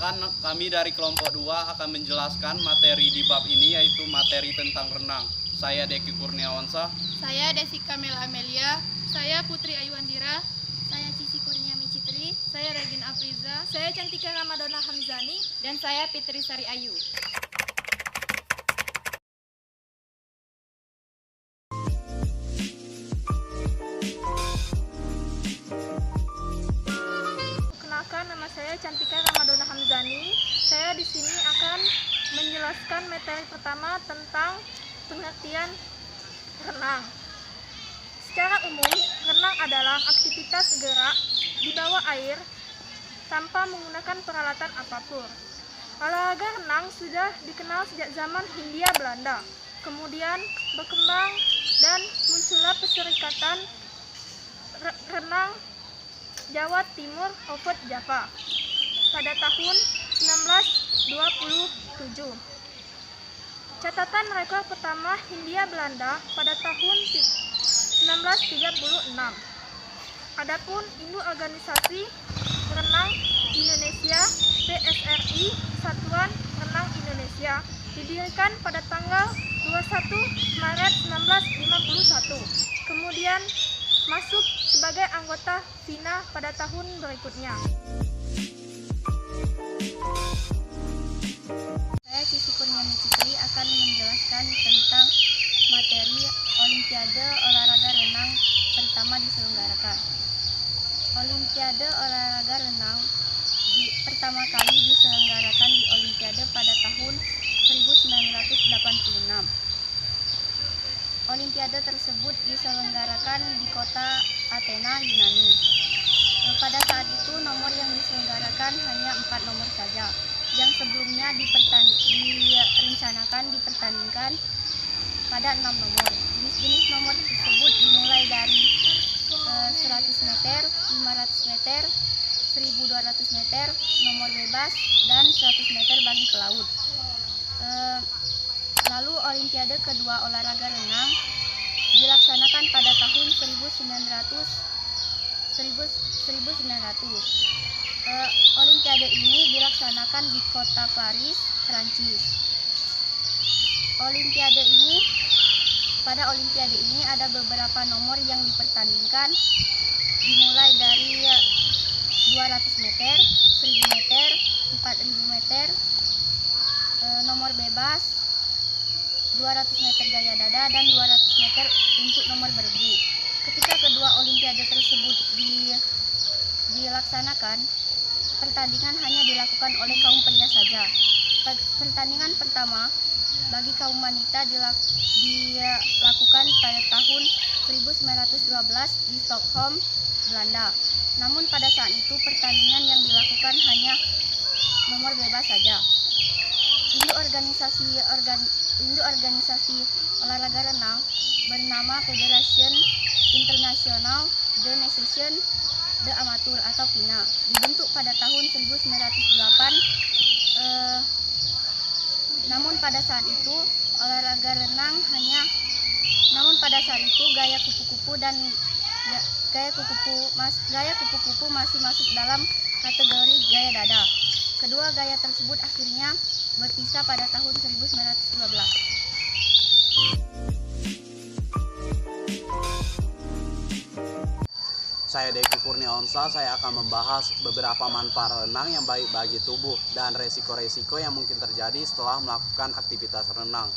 Perkenalkan, kami dari kelompok 2 akan menjelaskan materi di bab ini, yaitu materi tentang renang. Saya Deki Kurniawansyah. Saya Desika Mel Amelia. Saya Putri Ayuandira. Saya Cici Kurniami Citri. Saya Regina Apriza. Saya Cantika Ramadona Hamzani. Dan saya Fitri Sari Ayu. Kenalkan, nama saya Cantika Ramadona Hamzani. Saya di sini akan menjelaskan materi pertama tentang pengertian renang. Secara umum, renang adalah aktivitas gerak di bawah air tanpa menggunakan peralatan apapun. Olahraga renang sudah dikenal sejak zaman Hindia Belanda. Kemudian berkembang dan muncullah Perserikatan Renang Jawa Timur Open Java pada tahun 1927. Catatan rekor pertama Hindia Belanda pada tahun 1936. Adapun induk organisasi renang Indonesia PSRI, Satuan Renang Indonesia, didirikan pada tanggal 21 Maret 1951. Kemudian masuk sebagai anggota FINA pada tahun berikutnya. Saya Cici Kurniami Citri akan menjelaskan tentang materi Olimpiade Olahraga Renang pertama diselenggarakan. Olimpiade Olahraga Renang pertama kali diselenggarakan di Olimpiade pada tahun 1986. Olimpiade tersebut diselenggarakan di kota Athena, Yunani. Pada saat itu nomor yang diselenggarakan hanya 4 nomor saja, yang sebelumnya direncanakan dipertandingkan pada 6 nomor. Jenis-jenis nomor tersebut dimulai dari 100 meter, 500 meter, 1200 meter, nomor bebas, dan 100 meter bagi pelaut. Lalu Olimpiade kedua olahraga renang dilaksanakan pada tahun 1900. Olimpiade ini dilaksanakan di kota Paris, Prancis. Pada Olimpiade ini ada beberapa nomor yang dipertandingkan, dimulai dari 200 meter, 1000 meter, 4000 meter, nomor bebas, 200 meter gaya dada, dan 200 meter untuk nomor bergu. Ketika kedua Olimpiade tersebut dilaksanakan, pertandingan hanya dilakukan oleh kaum pria saja. Pertandingan pertama bagi kaum wanita dilakukan pada tahun 1912 di Stockholm, Belanda. Namun pada saat itu pertandingan yang dilakukan hanya nomor bebas saja. Induk organisasi olahraga renang bernama Federation International de Natation de Amateur atau FINA, dibentuk pada tahun 1908. Namun pada saat itu gaya kupu-kupu masih masuk dalam kategori gaya dada. Kedua gaya tersebut akhirnya berpisah pada tahun 1912. Saya Deki Kurniawansyah. Saya akan membahas beberapa manfaat renang yang baik bagi tubuh dan resiko-resiko yang mungkin terjadi setelah melakukan aktivitas renang.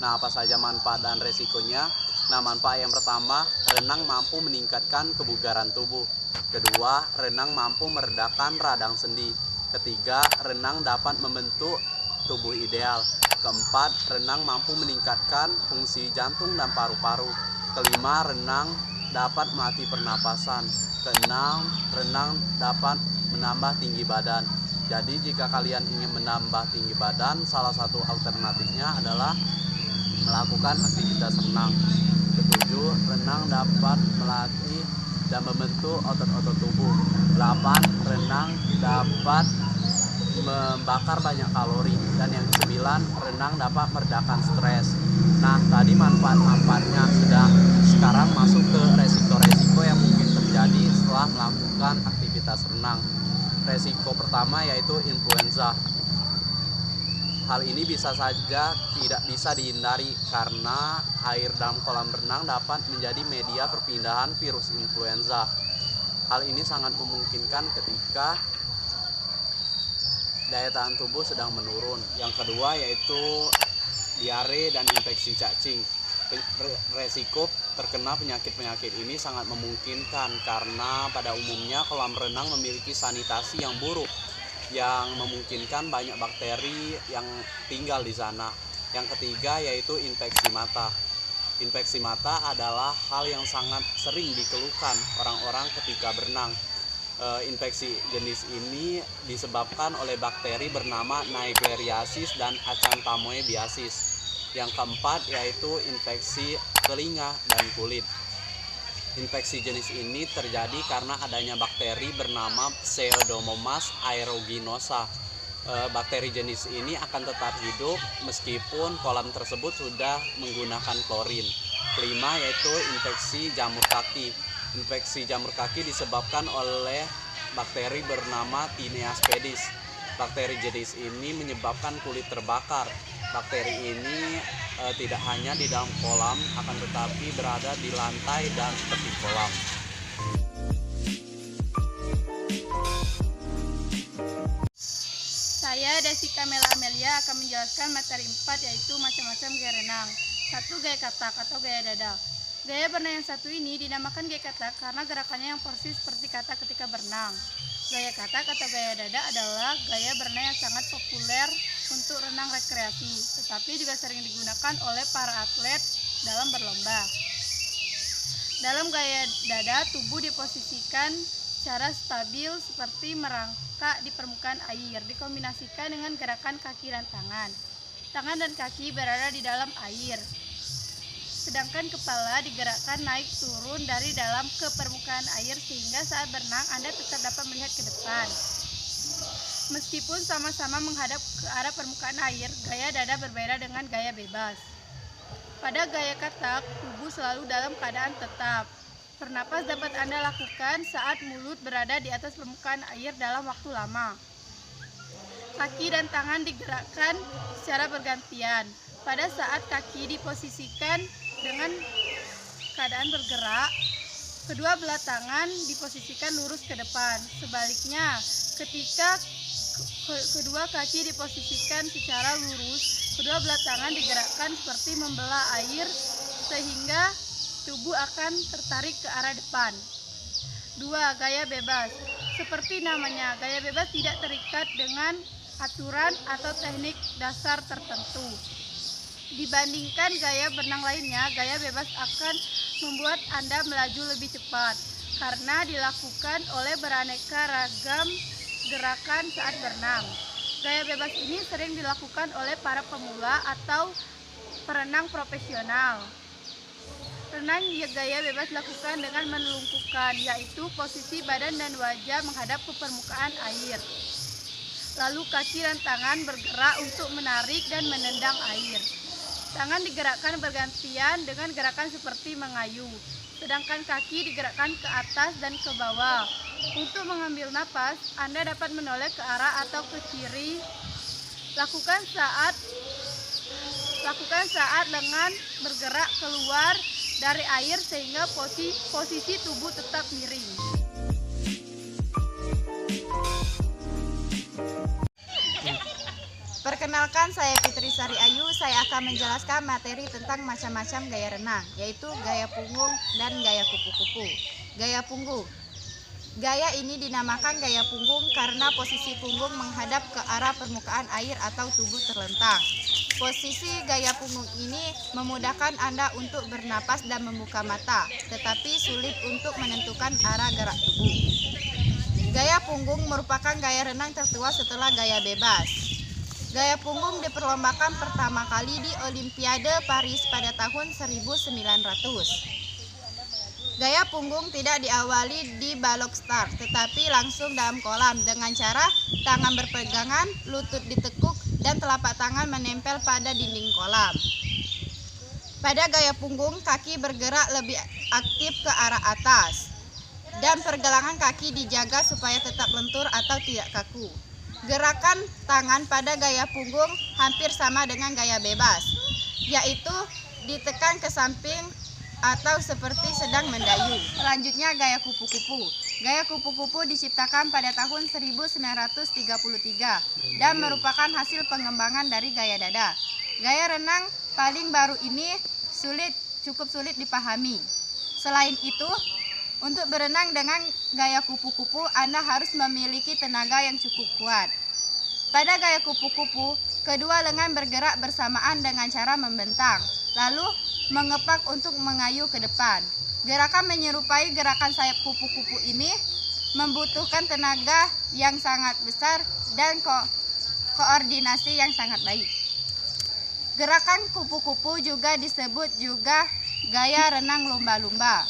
Nah, apa saja manfaat dan resikonya? Nah, manfaat yang pertama, renang mampu meningkatkan kebugaran tubuh. Kedua, renang mampu meredakan radang sendi. Ketiga, renang dapat membentuk tubuh ideal. Keempat, renang mampu meningkatkan fungsi jantung dan paru-paru. Kelima, renang dapat melatih pernapasan. Keenam, renang dapat menambah tinggi badan. Jadi jika kalian ingin menambah tinggi badan, salah satu alternatifnya adalah melakukan aktivitas renang. Ketujuh, renang dapat melatih dan membentuk otot-otot tubuh. 8, renang dapat membakar banyak kalori. Dan yang 9, renang dapat meredakan stres. Nah, tadi manfaat-manfaatnya. Sekarang masuk ke resiko-resiko yang mungkin terjadi setelah melakukan aktivitas renang. Resiko pertama yaitu influenza. Hal ini bisa saja tidak bisa dihindari karena air dalam kolam renang dapat menjadi media perpindahan virus influenza. Hal ini sangat memungkinkan ketika daya tahan tubuh sedang menurun. Yang kedua yaitu diare dan infeksi cacing. Resiko terkena penyakit-penyakit ini sangat memungkinkan karena pada umumnya kolam renang memiliki sanitasi yang buruk yang memungkinkan banyak bakteri yang tinggal di sana. Yang ketiga yaitu infeksi mata. Infeksi mata adalah hal yang sangat sering dikeluhkan orang-orang ketika berenang. Infeksi jenis ini disebabkan oleh bakteri bernama Naegleria-sis dan Acanthamoebiasis. Yang keempat yaitu infeksi telinga dan kulit. Infeksi jenis ini terjadi karena adanya bakteri bernama Pseudomonas aeruginosa. Bakteri jenis ini akan tetap hidup meskipun kolam tersebut sudah menggunakan klorin. Kelima yaitu infeksi jamur kaki. Infeksi jamur kaki disebabkan oleh bakteri bernama Tinea pedis. Bakteri jenis ini menyebabkan kulit terbakar. Bakteri ini tidak hanya di dalam kolam, akan tetapi berada di lantai dan tepi kolam. Saya Desika Mela Amelia akan menjelaskan materi 4 yaitu macam-macam gaya renang. 1. Gaya katak atau gaya dada. Gaya berenang yang satu ini dinamakan gaya katak karena gerakannya yang persis seperti katak ketika berenang. Gaya katak atau gaya dada adalah gaya berenang yang sangat populer untuk renang rekreasi, tetapi juga sering digunakan oleh para atlet dalam berlomba. Dalam gaya dada, tubuh diposisikan secara stabil seperti merangkak di permukaan air, dikombinasikan dengan gerakan kaki dan tangan. Tangan dan kaki berada di dalam air, sedangkan kepala digerakkan naik turun dari dalam ke permukaan air sehingga saat berenang Anda tetap dapat melihat ke depan. Meskipun sama-sama menghadap ke arah permukaan air, gaya dada berbeda dengan gaya bebas. Pada gaya katak, tubuh selalu dalam keadaan tetap. Bernapas dapat Anda lakukan saat mulut berada di atas permukaan air dalam waktu lama. Kaki dan tangan digerakkan secara bergantian. Pada saat kaki diposisikan dengan keadaan bergerak, kedua belah tangan diposisikan lurus ke depan. Sebaliknya, ketika kedua kaki diposisikan secara lurus, kedua belah tangan digerakkan seperti membelah air sehingga tubuh akan tertarik ke arah depan. 2. Gaya bebas. Seperti namanya, gaya bebas tidak terikat dengan aturan atau teknik dasar tertentu. Dibandingkan gaya berenang lainnya, gaya bebas akan membuat Anda melaju lebih cepat karena dilakukan oleh beraneka ragam gerakan saat berenang. Gaya bebas ini sering dilakukan oleh para pemula atau perenang profesional. Renang gaya bebas dilakukan dengan menelungkupkan, yaitu posisi badan dan wajah menghadap ke permukaan air. Lalu kaki dan tangan bergerak untuk menarik dan menendang air. Tangan digerakkan bergantian dengan gerakan seperti mengayuh, sedangkan kaki digerakkan ke atas dan ke bawah. Untuk mengambil napas, Anda dapat menoleh ke arah atau ke kiri. Lakukan saat lengan bergerak keluar dari air sehingga posisi tubuh tetap miring. Perkenalkan, saya Fitri Sari Ayu. Saya akan menjelaskan materi tentang macam-macam gaya renang, yaitu gaya punggung dan gaya kupu-kupu. Gaya punggung. Gaya ini dinamakan gaya punggung karena posisi punggung menghadap ke arah permukaan air atau tubuh terlentang. Posisi gaya punggung ini memudahkan Anda untuk bernapas dan membuka mata, tetapi sulit untuk menentukan arah gerak tubuh. Gaya punggung merupakan gaya renang tertua setelah gaya bebas. Gaya punggung diperlombakan pertama kali di Olimpiade Paris pada tahun 1900. Gaya punggung tidak diawali di balok start, tetapi langsung dalam kolam dengan cara tangan berpegangan, lutut ditekuk, dan telapak tangan menempel pada dinding kolam. Pada gaya punggung, kaki bergerak lebih aktif ke arah atas. dan pergelangan kaki dijaga supaya tetap lentur atau tidak kaku. Gerakan tangan pada gaya punggung hampir sama dengan gaya bebas, yaitu ditekan ke samping atau seperti sedang mendayu. Selanjutnya gaya kupu-kupu. Gaya kupu-kupu diciptakan pada tahun 1933 dan merupakan hasil pengembangan dari gaya dada. Gaya renang paling baru ini cukup sulit dipahami. Selain itu, untuk berenang dengan gaya kupu-kupu, Anda harus memiliki tenaga yang cukup kuat. Pada gaya kupu-kupu, kedua lengan bergerak bersamaan dengan cara membentang, lalu mengepak untuk mengayuh ke depan. Gerakan menyerupai gerakan sayap kupu-kupu ini membutuhkan tenaga yang sangat besar dan koordinasi yang sangat baik. Gerakan kupu-kupu juga disebut gaya renang lumba-lumba.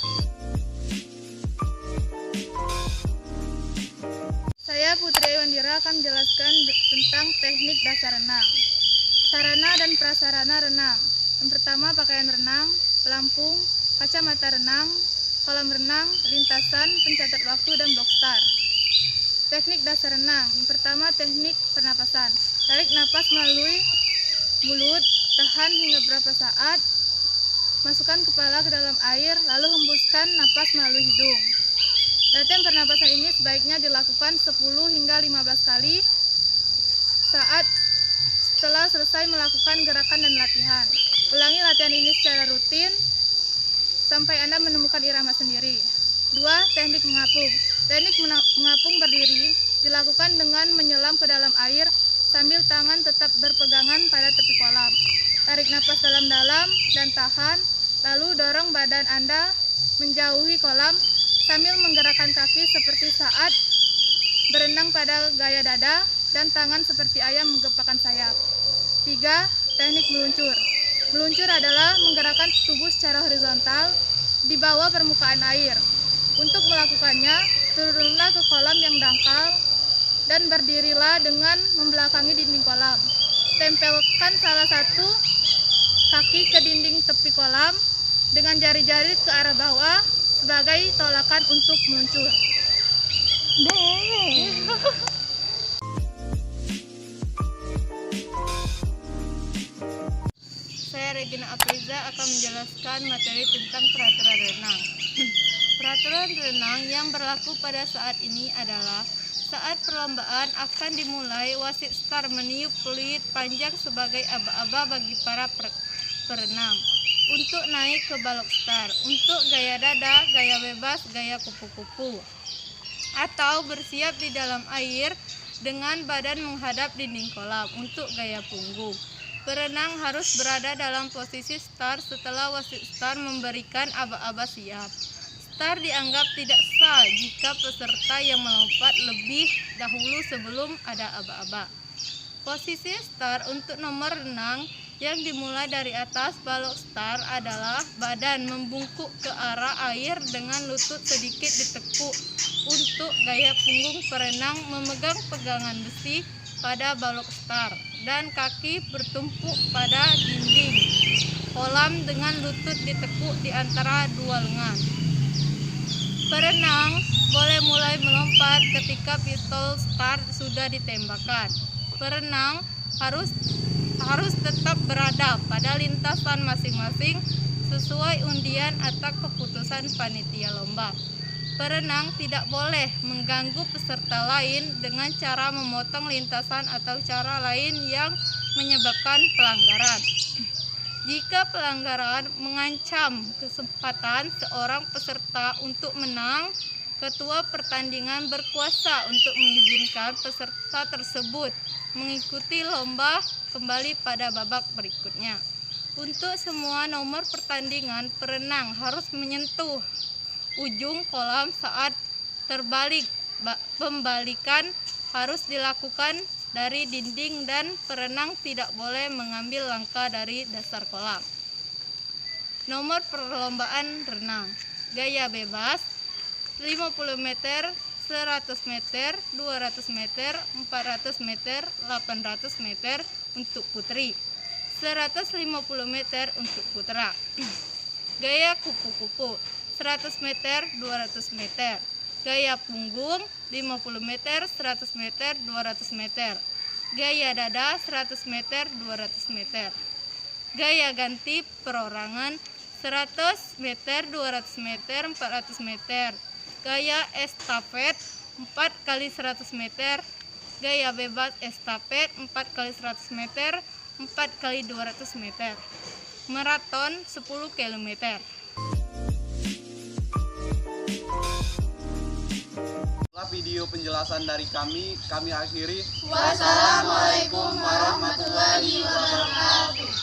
Saya Putri Aiwandira akan menjelaskan tentang teknik dasar renang. Sarana dan prasarana renang. Yang pertama, pakaian renang, pelampung, kacamata renang, kolam renang, lintasan, pencatat waktu, dan blok star. Teknik dasar renang. Yang pertama, teknik pernapasan. Tarik napas melalui mulut, tahan hingga beberapa saat, masukkan kepala ke dalam air, lalu hembuskan napas melalui hidung. Latihan pernapasan ini sebaiknya dilakukan 10 hingga 15 kali setelah selesai melakukan gerakan dan latihan. Ulangi latihan ini secara rutin sampai Anda menemukan irama sendiri. 2. Teknik mengapung. Teknik mengapung berdiri dilakukan dengan menyelam ke dalam air sambil tangan tetap berpegangan pada tepi kolam. Tarik napas dalam-dalam dan tahan, lalu dorong badan Anda menjauhi kolam sambil menggerakkan kaki seperti saat berenang pada gaya dada dan tangan seperti ayam menggepakkan sayap. 3. Teknik meluncur. Meluncur adalah menggerakkan tubuh secara horizontal di bawah permukaan air. Untuk melakukannya, turunlah ke kolam yang dangkal dan berdirilah dengan membelakangi dinding kolam. Tempelkan salah satu kaki ke dinding tepi kolam dengan jari-jari ke arah bawah sebagai tolakan untuk meluncur. Saya Regina Apriza akan menjelaskan materi tentang peraturan renang. Peraturan renang yang berlaku pada saat ini adalah saat perlombaan akan dimulai, wasit start meniup peluit panjang sebagai aba-aba bagi para perenang untuk naik ke balok start. Untuk gaya dada, gaya bebas, gaya kupu-kupu, atau bersiap di dalam air dengan badan menghadap dinding kolam. Untuk gaya punggung, perenang harus berada dalam posisi start setelah wasit start memberikan aba-aba siap. Start dianggap tidak sah jika peserta yang melompat lebih dahulu sebelum ada aba-aba. Posisi start untuk nomor renang yang dimulai dari atas balok start adalah badan membungkuk ke arah air dengan lutut sedikit ditekuk. Untuk gaya punggung, perenang memegang pegangan besi pada balok start dan kaki bertumpuk pada dinding kolam dengan lutut ditekuk di antara dua lengan. Perenang boleh mulai melompat ketika pistol start sudah ditembakkan. Perenang harus tetap berada pada lintasan masing-masing sesuai undian atau keputusan panitia lomba. Perenang tidak boleh mengganggu peserta lain dengan cara memotong lintasan atau cara lain yang menyebabkan pelanggaran. Jika pelanggaran mengancam kesempatan seorang peserta untuk menang, ketua pertandingan berkuasa untuk mengizinkan peserta tersebut mengikuti lomba kembali pada babak berikutnya. Untuk semua nomor pertandingan, perenang harus menyentuh ujung kolam saat terbalik. Pembalikan harus dilakukan dari dinding dan perenang tidak boleh mengambil langkah dari dasar kolam. Nomor perlombaan renang. Gaya bebas 50 meter, 100 meter, 200 meter, 400 meter, 800 meter untuk putri, 150 meter untuk putra. Gaya kupu-kupu 100 meter, 200 meter. Gaya punggung 50 meter, 100 meter, 200 meter. Gaya dada 100 meter, 200 meter. Gaya ganti perorangan 100 meter, 200 meter, 400 meter. Gaya estafet 4 kali 100 meter. Gaya bebas estafet 4 kali 100 meter, 4 kali 200 meter. Maraton 10 km. Setelah video penjelasan dari kami akhiri. Wassalamualaikum warahmatullahi wabarakatuh.